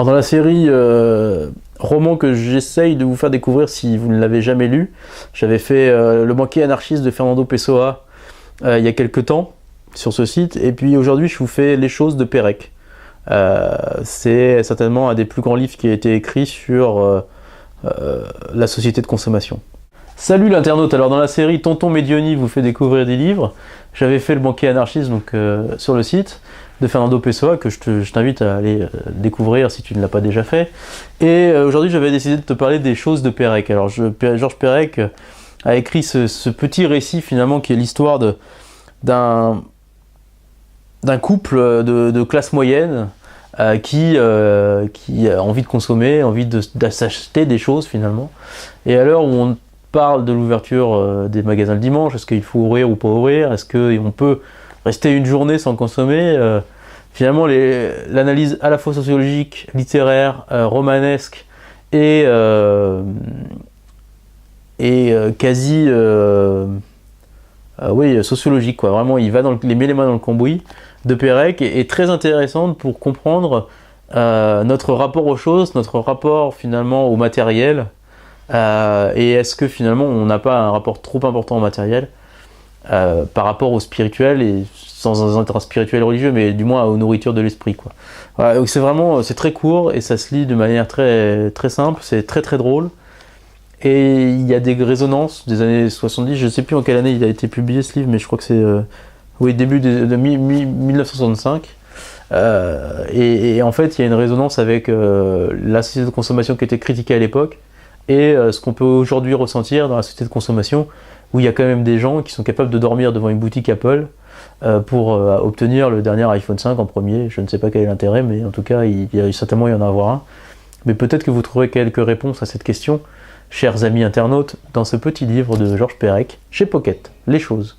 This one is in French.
Alors dans la série roman que j'essaye de vous faire découvrir si vous ne l'avez jamais lu, j'avais fait Le banquier anarchiste de Fernando Pessoa il y a quelques temps sur ce site, et puis aujourd'hui je vous fais Les choses de Pérec. C'est certainement un des plus grands livres qui a été écrit sur la société de consommation. Salut l'internaute, alors dans la série Tonton Medioni vous fait découvrir des livres, j'avais fait Le banquier anarchiste donc, sur le site de Fernando Pessoa que je t'invite à aller découvrir si tu ne l'as pas déjà fait. Et aujourd'hui j'avais décidé de te parler des choses de Pérec. Alors Georges Perec a écrit ce petit récit finalement qui est l'histoire d'un couple de classe moyenne qui a envie de consommer, envie de s'acheter des choses finalement. Et à l'heure où on parle de l'ouverture des magasins le dimanche, est-ce qu'il faut ouvrir ou pas ouvrir, est-ce qu'on peut rester une journée sans consommer, finalement l'analyse à la fois sociologique, littéraire, romanesque et quasi sociologique, quoi. Vraiment il met les mains dans le cambouis de Pérec est très intéressante pour comprendre notre rapport aux choses, notre rapport finalement au matériel, et est-ce que finalement on n'a pas un rapport trop important au matériel par rapport au spirituel, et sans un intérêt spirituel religieux, mais du moins aux nourritures de l'esprit, quoi. Voilà, donc c'est très court et ça se lit de manière très, très simple, c'est très très drôle. Et il y a des résonances des années 70, je ne sais plus en quelle année il a été publié ce livre, mais je crois que c'est début de 1965. Et en fait, il y a une résonance avec la société de consommation qui était critiquée à l'époque et ce qu'on peut aujourd'hui ressentir dans la société de consommation, où il y a quand même des gens qui sont capables de dormir devant une boutique Apple pour obtenir le dernier iPhone 5 en premier. Je ne sais pas quel est l'intérêt, mais en tout cas, il y a certainement y en avoir un. Mais peut-être que vous trouverez quelques réponses à cette question, chers amis internautes, dans ce petit livre de Georges Perec, chez Pocket, Les choses.